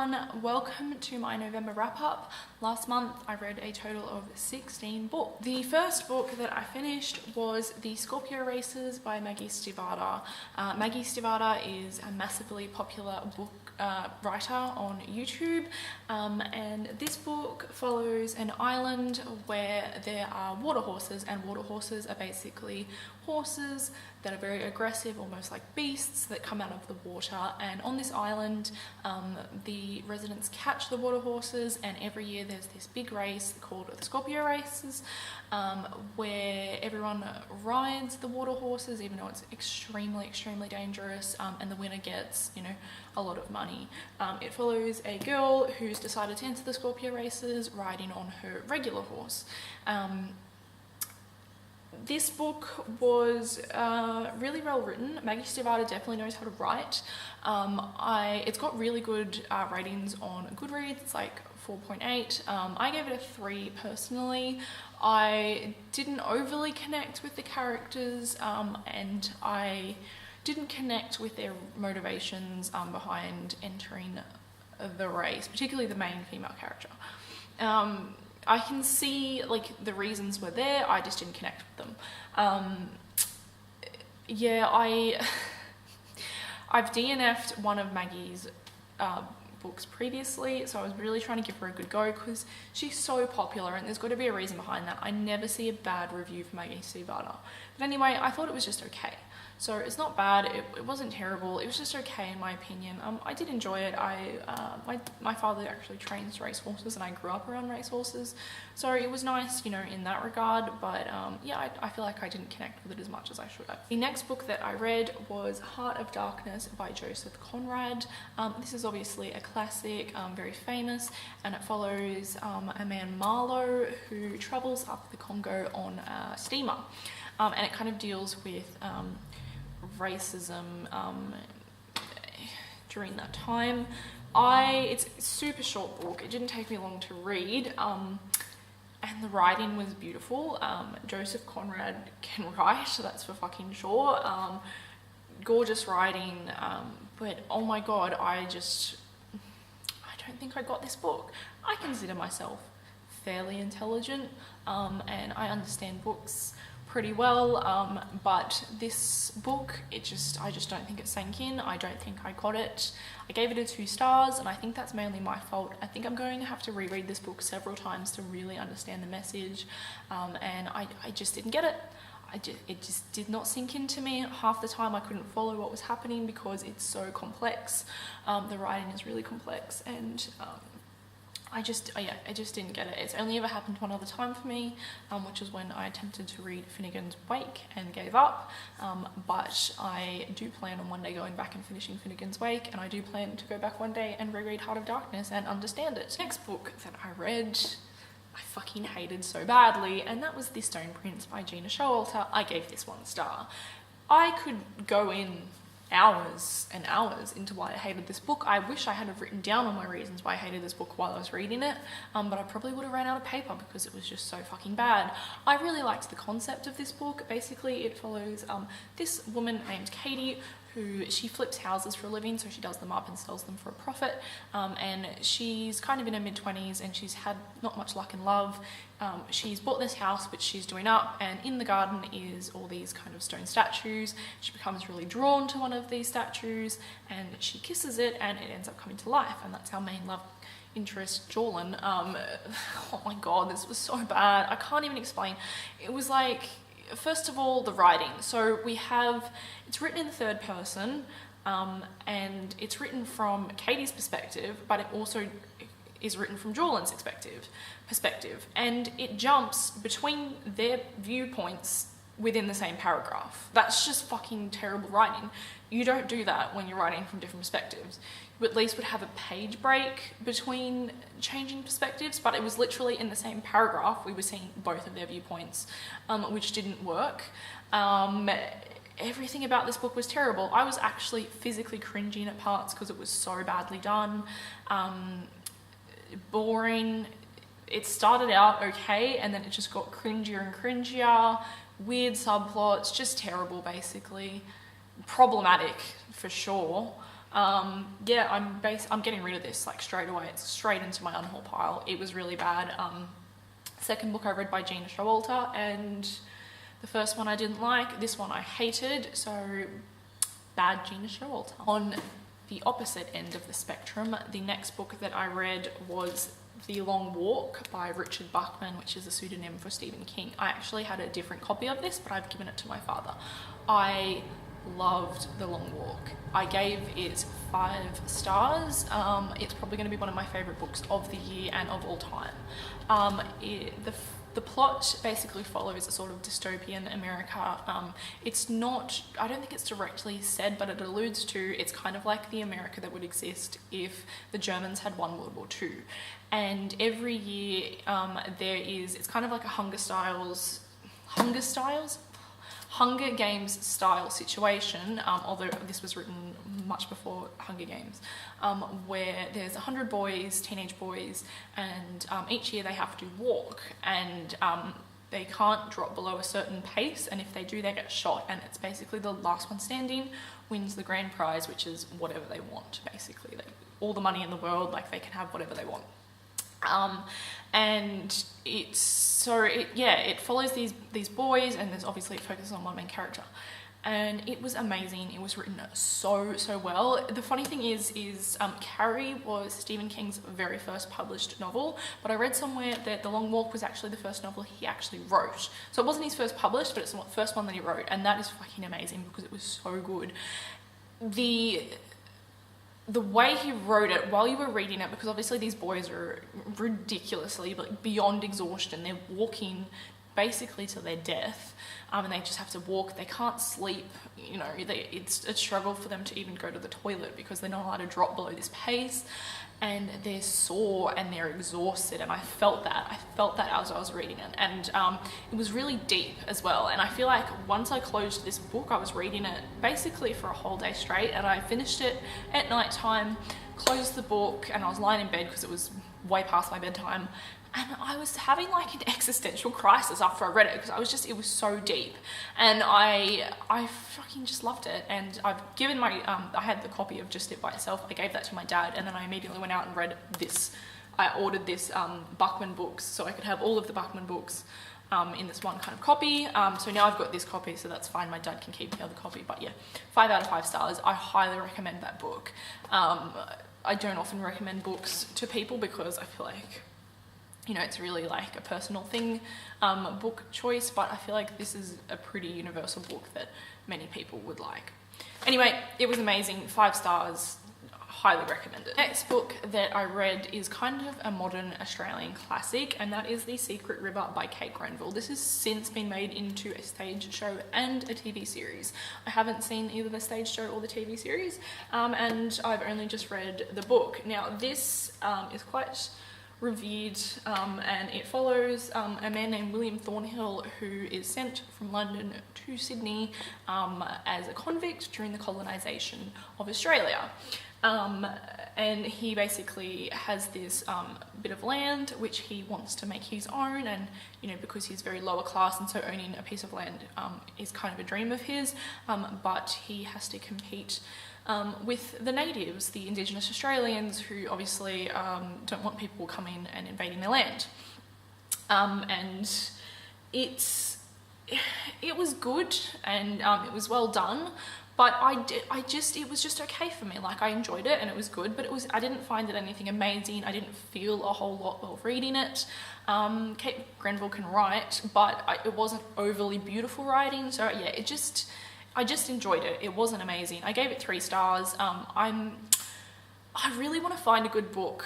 everyone, welcome to my November wrap-up. Last month I read a total of 16 books. The first book that I finished was the Scorpio Races by Maggie Stiefvater. Maggie Stiefvater is a massively popular book writer on YouTube, and this book follows an island where there are water horses, and water horses are basically horses that are very aggressive, almost like beasts that come out of the water. And on this island, the residents catch the water horses, and every year there's this big race called the Scorpio Races, where everyone rides the water horses, even though it's extremely dangerous, and the winner gets, you know, a lot of money. It follows a girl who's decided to enter the Scorpio Races riding on her regular horse. This book was really well written. Maggie Stiefvater definitely knows how to write. It's got really good ratings on Goodreads. It's like 4.8. I gave it a 3 personally. I didn't overly connect with the characters, and I didn't connect with their motivations behind entering the race, particularly the main female character. I can see like the reasons were there, I just didn't connect with them. Yeah, I've DNF'd one of Maggie's books previously, so I was really trying to give her a good go because she's so popular and there's got to be a reason behind that. I never see a bad review for Maggie Stiefvater. But anyway, I thought it was just okay. So it's not bad, it wasn't terrible, it was just okay in my opinion. I did enjoy it. My father actually trains racehorses and I grew up around racehorses, so it was nice, you know, in that regard, but yeah, I feel like I didn't connect with it as much as I should have. The next book that I read was Heart of Darkness by Joseph Conrad. This is obviously a classic, very famous, and it follows a man, Marlowe, who travels up the Congo on a steamer, and it kind of deals with racism during that time. It's a super short book, it didn't take me long to read, and the writing was beautiful. Joseph Conrad can write, so that's for fucking sure. Gorgeous writing, but oh my god, I don't think I got this book. I consider myself fairly intelligent, and I understand books pretty well, but this book, I just don't think it sank in. I don't think I got it. I gave it a 2 stars, and I think that's mainly my fault. I think I'm going to have to reread this book several times to really understand the message, and I just didn't get it. It just did not sink into me. Half the time I couldn't follow what was happening because it's so complex. The writing is really complex, and I just didn't get it. It's only ever happened one other time for me, which was when I attempted to read Finnegan's Wake and gave up, but I do plan on one day going back and finishing Finnegan's Wake, and I do plan to go back one day and reread Heart of Darkness and understand it. Next book that I read, I fucking hated so badly, and that was The Stone Prince by Gina Showalter. I gave this 1 star. I could go in hours and hours into why I hated this book. I wish I had have written down all my reasons why I hated this book while I was reading it, but I probably would have ran out of paper because it was just so fucking bad. I really liked the concept of this book. Basically, it follows this woman named Katie, who she flips houses for a living, so she does them up and sells them for a profit, and she's kind of in her mid-20s and she's had not much luck in love. She's bought this house which she's doing up, and in the garden is all these kind of stone statues. She becomes really drawn to one of these statues and she kisses it, and it ends up coming to life, and that's our main love interest, Jorlin. Oh my god, this was so bad. I can't even explain. It was like, first of all, the writing. So it's written in the 3rd person, and it's written from Katie's perspective, but it also is written from Jorlin's perspective, and it jumps between their viewpoints within the same paragraph. That's just fucking terrible writing. You don't do that when you're writing from different perspectives. You at least would have a page break between changing perspectives, but it was literally in the same paragraph we were seeing both of their viewpoints, which didn't work. Everything about this book was terrible. I was actually physically cringing at parts because it was so badly done. Boring. It started out okay, and then it just got cringier and cringier. Weird subplots, just terrible basically. Problematic for sure. Yeah, I'm getting rid of this like straight away. It's straight into my unhaul pile. It was really bad. Second book I read by Gina Showalter, and the first one I didn't like. This one I hated. So bad Gina Showalter. On the opposite end of the spectrum, the next book that I read was The Long Walk by Richard Bachman, which is a pseudonym for Stephen King. I actually had a different copy of this, but I've given it to my father. I loved The Long Walk. I gave it 5 stars. It's probably going to be one of my favourite books of the year and of all time. The plot basically follows a sort of dystopian America. It's not, I don't think it's directly said, but it alludes to, it's kind of like the America that would exist if the Germans had won World War II. And every year it's kind of like a Hunger Games style situation, although this was written much before Hunger Games, where there's 100 boys, teenage boys, and each year they have to walk, and they can't drop below a certain pace, and if they do, they get shot, and it's basically the last one standing wins the grand prize, which is whatever they want, basically. All the money in the world, like they can have whatever they want. And it follows these boys, and there's obviously, it focuses on one main character, and it was amazing. It was written so well. The funny thing is Carrie was Stephen King's very first published novel, but I read somewhere that The Long Walk was actually the first novel he actually wrote. So it wasn't his first published, but it's the first one that he wrote, and that is fucking amazing because it was so good. The way he wrote it while you were reading it, because obviously these boys are ridiculously, like, beyond exhaustion. They're walking basically to their death, and they just have to walk. They can't sleep, you know. It's a struggle for them to even go to the toilet because they're not allowed to drop below this pace, and they're sore and they're exhausted, and I felt that as I was reading it, and it was really deep as well. And I feel like once I closed this book, I was reading it basically for a whole day straight, and I finished it at night time, closed the book, and I was lying in bed because it was way past my bedtime, and I was having like an existential crisis after I read it because it was so deep, and I fucking just loved it. And I've given I had the copy of just it by itself. I gave that to my dad, and then I immediately went out and read this. I ordered this Bachman books so I could have all of the Bachman books in this one kind of copy. So now I've got this copy, so that's fine. My dad can keep the other copy, but yeah, 5 out of 5 stars. I highly recommend that book. I don't often recommend books to people because I feel like, you know, it's really like a personal thing, book choice, but I feel like this is a pretty universal book that many people would like. Anyway, it was amazing, 5 stars, highly recommend it. Next book that I read is kind of a modern Australian classic, and that is The Secret River by Kate Grenville. This has since been made into a stage show and a TV series. I haven't seen either the stage show or the TV series, and I've only just read the book. Now, this is quite revered, and it follows a man named William Thornhill, who is sent from London to Sydney as a convict during the colonisation of Australia. And he basically has this bit of land which he wants to make his own, and you know, because he's very lower class, and so owning a piece of land is kind of a dream of his, but he has to compete with the natives, the Indigenous Australians, who obviously don't want people coming and invading their land. And it was good, and it was well done, but it was just okay for me. Like, I enjoyed it and it was good, but I didn't find it anything amazing. I didn't feel a whole lot while reading it. Kate Grenville can write, but it wasn't overly beautiful writing, so yeah, I just enjoyed it. It wasn't amazing. I gave it 3 stars. I really want to find a good book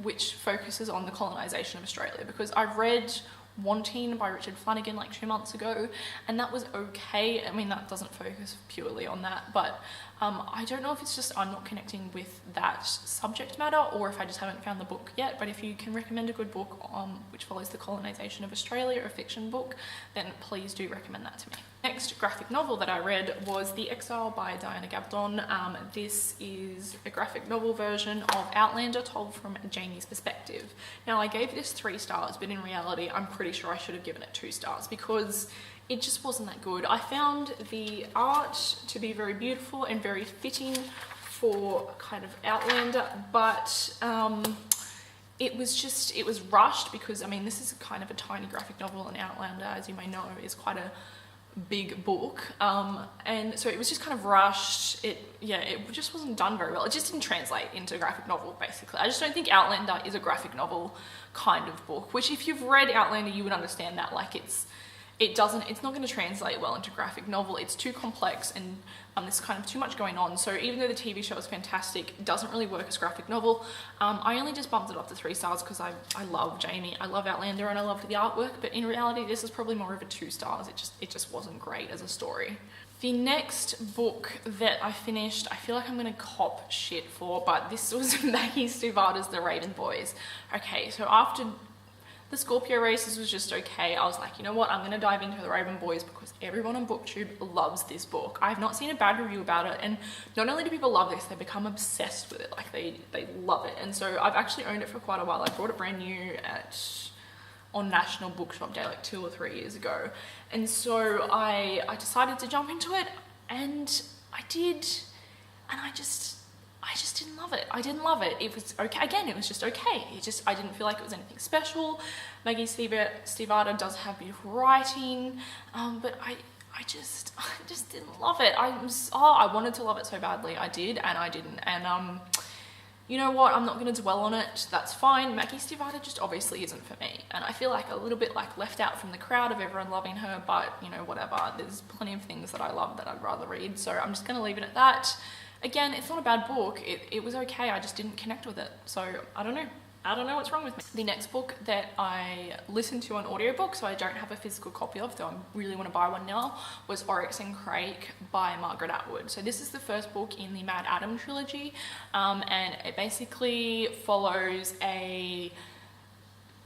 which focuses on the colonisation of Australia, because I read Wanting by Richard Flanagan like 2 months ago, and that was okay. I mean, that doesn't focus purely on that, but I don't know if it's just I'm not connecting with that subject matter, or if I just haven't found the book yet. But if you can recommend a good book which follows the colonisation of Australia, a fiction book, then please do recommend that to me. Next graphic novel that I read was The Exile by Diana Gabaldon. This is a graphic novel version of Outlander told from Jamie's perspective. Now, I gave this 3 stars, but in reality, I'm pretty sure I should have given it 2 stars because it just wasn't that good. I found the art to be very beautiful and very fitting for kind of Outlander, but it was rushed because, I mean, this is kind of a tiny graphic novel, and Outlander, as you may know, is quite a big book, and so it was just kind of rushed. It just wasn't done very well. It just didn't translate into graphic novel, basically. I just don't think Outlander is a graphic novel kind of book, which if you've read Outlander, you would understand that, like, it's not going to translate well into graphic novel. It's too complex, and there's kind of too much going on. So even though the TV show is fantastic, it doesn't really work as graphic novel. I only just bumped it up to 3 stars because I love Jamie, I love Outlander, and I love the artwork, but in reality this is probably more of a 2 stars. It just wasn't great as a story. The next book that I finished, I feel like I'm gonna cop shit for, but this was Maggie Stivada's The Raven Boys. Okay, so after the Scorpio Races was just okay, I was like, you know what, I'm going to dive into The Raven Boys because everyone on BookTube loves this book. I have not seen a bad review about it, and not only do people love this, they become obsessed with it, like they love it. And so I've actually owned it for quite a while. I bought it brand new on National Bookshop Day like 2 or 3 years ago, and so I decided to jump into it, and I did, and I just didn't love it. I didn't love it. It was okay. Again, it was just okay. I didn't feel like it was anything special. Maggie Stivada does have beautiful writing, but I just didn't love it. I wanted to love it so badly. I did, and I didn't. And you know what? I'm not going to dwell on it. That's fine. Maggie Stivada just obviously isn't for me, and I feel like a little bit like left out from the crowd of everyone loving her. But you know, whatever. There's plenty of things that I love that I'd rather read, so I'm just going to leave it at that. Again, it's not a bad book. It was okay. I just didn't connect with it. So I don't know. I don't know what's wrong with me. The next book that I listened to on audiobook, so I don't have a physical copy of, though I really want to buy one now, was Oryx and Crake by Margaret Atwood. So this is the first book in the Mad Adam trilogy, and it basically follows a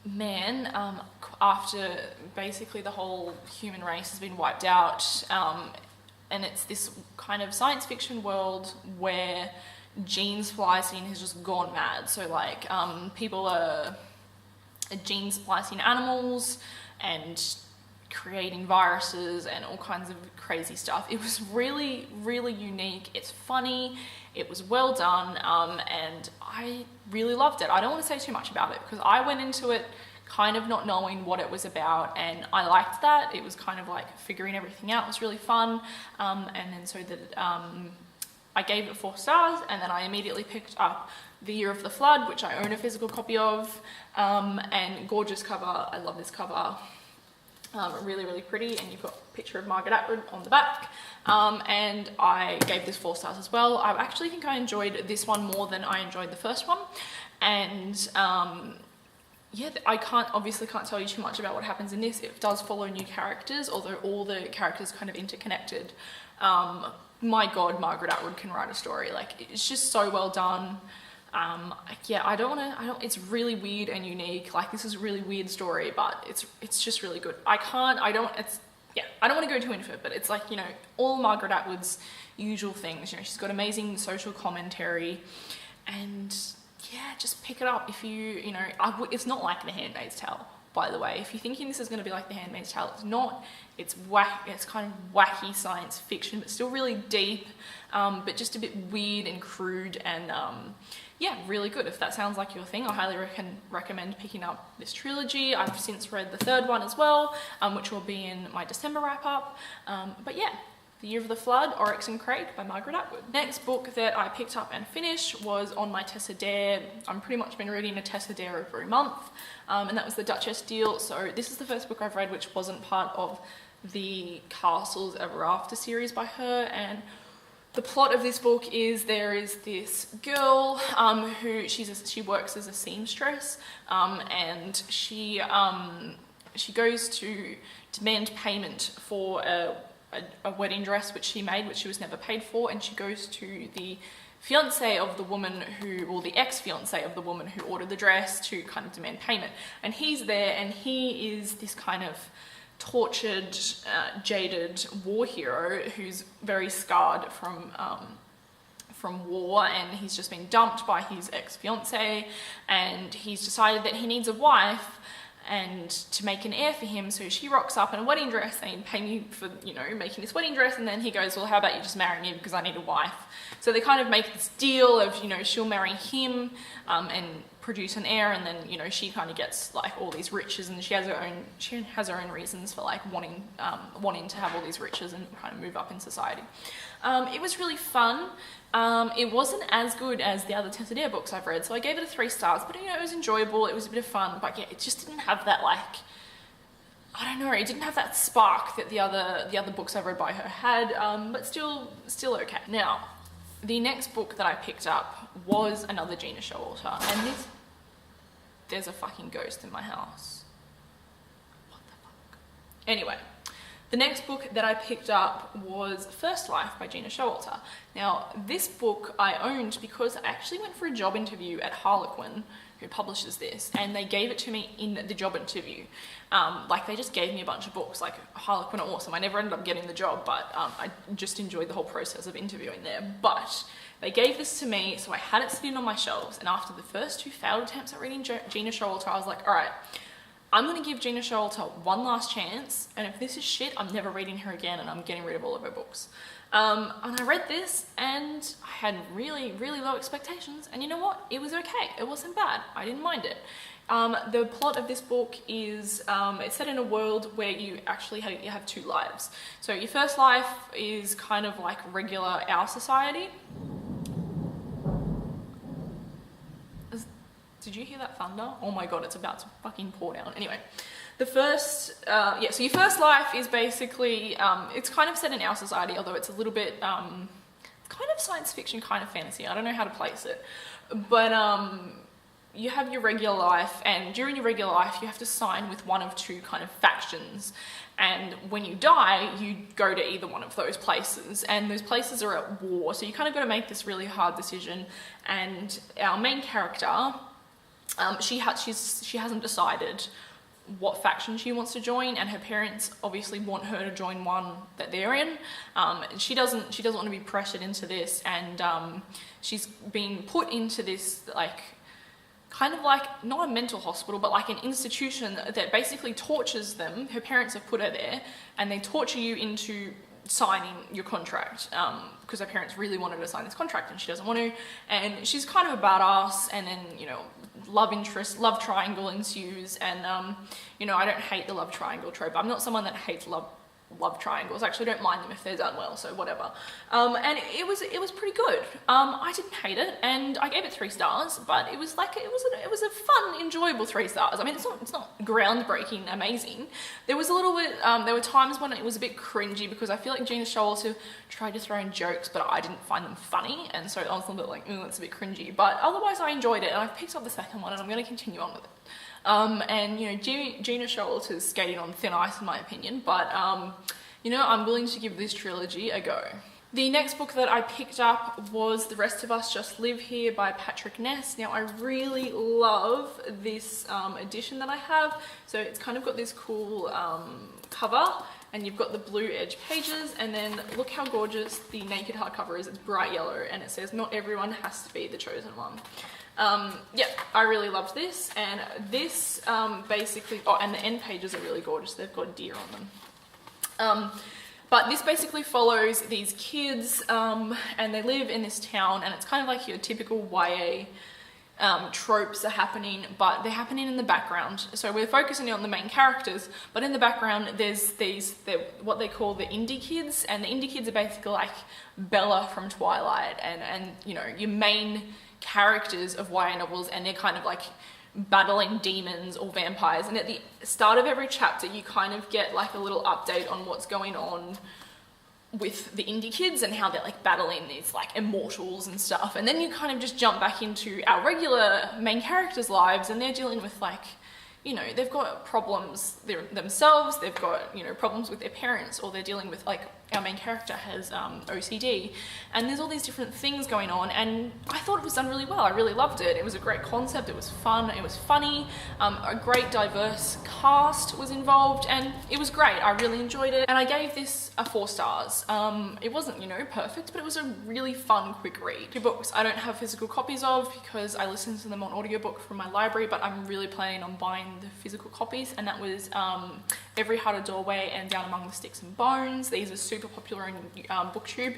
man after basically the whole human race has been wiped out, and it's this kind of science fiction world where gene splicing has just gone mad. So like people are gene splicing animals and creating viruses and all kinds of crazy stuff. It was really, really unique. It's funny. It was well done, and I really loved it. I don't want to say too much about it because I went into it kind of not knowing what it was about, and I liked that. It was kind of like figuring everything out. It was really fun, and then so that I gave it 4 stars, and then I immediately picked up The Year of the Flood, which I own a physical copy of, and gorgeous cover. I love this cover. Really, really pretty, and you've got a picture of Margaret Atwood on the back, and I gave this 4 stars as well. I actually think I enjoyed this one more than I enjoyed the first one, and yeah, I obviously can't tell you too much about what happens in this. It does follow new characters, although all the characters kind of interconnected. My God, Margaret Atwood can write a story. Like, it's just so well done. Yeah, it's really weird and unique. Like, this is a really weird story, but it's just really good. I don't want to go too into it, but it's like, you know, all Margaret Atwood's usual things. You know, she's got amazing social commentary, and yeah, just pick it up if you know, it's not like The Handmaid's Tale, by the way. If you're thinking this is going to be like The Handmaid's Tale, it's not. It's kind of wacky science fiction, but still really deep, but just a bit weird and crude, and yeah, really good. If that sounds like your thing, I highly recommend picking up this trilogy. I've since read the 3rd one as well, which will be in my December wrap-up, but yeah. The Year of the Flood, Oryx and Crake by Margaret Atwood. Next book that I picked up and finished was on my Tessa Dare. I'm pretty much been reading a Tessa Dare every month, and that was the Duchess Deal. So this is the first book I've read which wasn't part of the Castles Ever After series by her, and the plot of this book is there is this girl who she works as a seamstress, and she goes to demand payment for a wedding dress which she made, which she was never paid for, and she goes to the fiance of the woman the ex-fiance of the woman who ordered the dress to kind of demand payment. And he's there, and he is this kind of tortured, jaded war hero who's very scarred from war, and he's just been dumped by his ex-fiance, and he's decided that he needs a wife. and to make an heir for him. So she rocks up in a wedding dress saying, pay me for, you know, making this wedding dress. And then he goes, well, how about you just marry me because I need a wife? So they kind of make this deal of, you know, she'll marry him and produce an heir, and then, you know, she kind of gets like all these riches, and she has her own reasons for like wanting to have all these riches and kind of move up in society. It was really fun. It wasn't as good as the other Tessa Dare books I've read, so I gave it a 3 stars, but, you know, it was enjoyable, it was a bit of fun, but yeah, it just didn't have that, like, I don't know, it didn't have that spark that the other books I've read by her had, but still okay. Now, the next book that I picked up was another Gina Showalter, and there's a fucking ghost in my house. What the fuck? Anyway, the next book that I picked up was First Life by Gina Showalter. Now, this book I owned because I actually went for a job interview at Harlequin, who publishes this, and they gave it to me in the job interview. Like, they just gave me a bunch of books. Like, Harlequin are awesome. I never ended up getting the job, but I just enjoyed the whole process of interviewing there. But they gave this to me, so I had it sitting on my shelves, and after the first 2 failed attempts at reading Gina Showalter, I was like, all right, I'm going to give Gina Showalter one last chance, and if this is shit, I'm never reading her again, and I'm getting rid of all of her books. And I read this, and I had really, really low expectations, and you know what? It was okay. It wasn't bad. I didn't mind it. The plot of this book is, it's set in a world where you actually have 2 lives. So your first life is kind of like regular our society. Did you hear that thunder? Oh my god, it's about to fucking pour down. Anyway, so your first life is basically, it's kind of set in our society, although it's a little bit, kind of science fiction, kind of fantasy. I don't know how to place it. But you have your regular life, and during your regular life, you have to sign with one of 2 kind of factions. And when you die, you go to either one of those places, and those places are at war. So you kind of got to make this really hard decision. And our main character, she hasn't decided what faction she wants to join, and her parents obviously want her to join one that they're in. And she doesn't want to be pressured into this, and she's being put into this, like, kind of like, not a mental hospital, but like an institution that basically tortures them. Her parents have put her there, and they torture you into signing your contract, because her parents really wanted her to sign this contract, and she doesn't want to, and she's kind of a badass, and then, you know, love triangle ensues, and you know, I don't hate the love triangle trope. I'm not someone that hates love triangles. I actually don't mind them if they're done well, so whatever. And it was pretty good. I didn't hate it, and I gave it 3 stars, but it was a fun, enjoyable 3 stars. I mean, it's not groundbreaking, amazing. There was a little bit, there were times when it was a bit cringy, because I feel like Gina Showalter tried to throw in jokes, but I didn't find them funny, and so I was a little bit like, ooh, that's a bit cringy. But otherwise, I enjoyed it, and I've picked up the second one, and I'm going to continue on with it. And, you know, Gina Showalter's skating on thin ice, in my opinion, but, you know, I'm willing to give this trilogy a go. The next book that I picked up was The Rest of Us Just Live Here by Patrick Ness. Now, I really love this edition that I have. So it's kind of got this cool cover, and you've got the blue edge pages, and then look how gorgeous the naked hardcover is. It's bright yellow, and it says, "Not everyone has to be the chosen one." Yeah, I really loved this, and this basically, oh, and the end pages are really gorgeous. They've got deer on them. But this basically follows these kids, and they live in this town, and it's kind of like your typical YA tropes are happening, but they're happening in the background. So we're focusing on the main characters, but in the background there's what they call the indie kids, and the indie kids are basically like Bella from Twilight, and you know, your main characters of YA novels, and they're kind of like battling demons or vampires, and at the start of every chapter you kind of get like a little update on what's going on with the indie kids and how they're like battling these like immortals and stuff, and then you kind of just jump back into our regular main characters' lives, and they're dealing with, like, you know, they've got problems themselves, they've got, you know, problems with their parents, or they're dealing with like our main character has OCD, and there's all these different things going on, and I thought it was done really well. I really loved it. It was a great concept, it was fun, it was funny, a great diverse cast was involved, and it was great. I really enjoyed it, and I gave this a 4 stars. It wasn't, you know, perfect, but it was a really fun, quick read. 2 books I don't have physical copies of because I listened to them on audiobook from my library, but I'm really planning on buying the physical copies, and that was Every Heart a Doorway and Down Among the Sticks and Bones. These are super popular in booktube.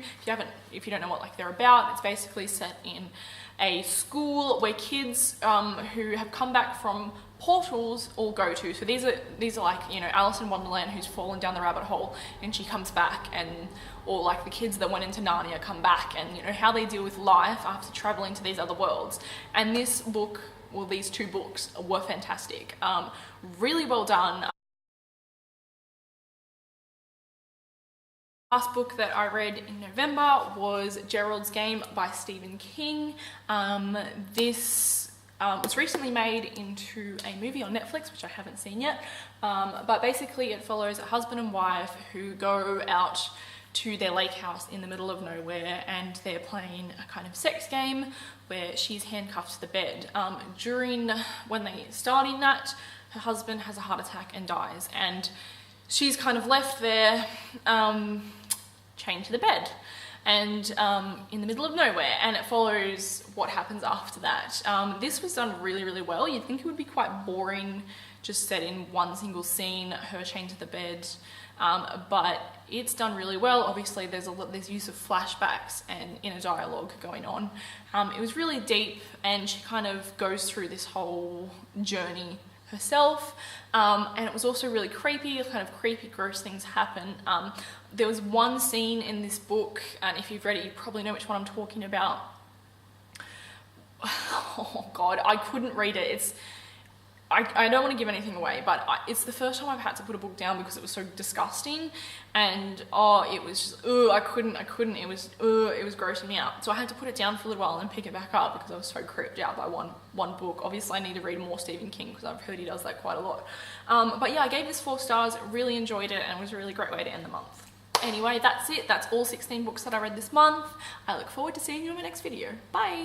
If you don't know what like they're about, it's basically set in a school where kids who have come back from portals all go to. So these are like, you know, Alice in Wonderland who's fallen down the rabbit hole and she comes back, and or like the kids that went into Narnia come back, and you know how they deal with life after traveling to these other worlds. And this book, well, these 2 books were fantastic. Really well done. Last book that I read in November was Geralds Game by Stephen King. This was recently made into a movie on Netflix, which I haven't seen yet, but basically it follows a husband and wife who go out to their lake house in the middle of nowhere, and they're playing a kind of sex game where she's handcuffed to the bed. When they start in that, her husband has a heart attack and dies, and she's kind of left there chained to the bed and in the middle of nowhere, and it follows what happens after that. This was done really, really well. You'd think it would be quite boring, just set in one single scene, her chained to the bed, but it's done really well. Obviously there's use of flashbacks and inner dialogue going on. It was really deep, and she kind of goes through this whole journey herself, and it was also really creepy. Kind of creepy, gross things happen. There was one scene in this book, and if you've read it you probably know which one I'm talking about. Oh god, I couldn't read it. I don't want to give anything away, but it's the first time I've had to put a book down because it was so disgusting, and it was just, I couldn't, it was grossing me out. So I had to put it down for a little while and then pick it back up because I was so creeped out by one book. Obviously I need to read more Stephen King because I've heard he does that quite a lot. But yeah, I gave this 4 stars, really enjoyed it, and it was a really great way to end the month. Anyway, that's it. That's all 16 books that I read this month. I look forward to seeing you in my next video. Bye!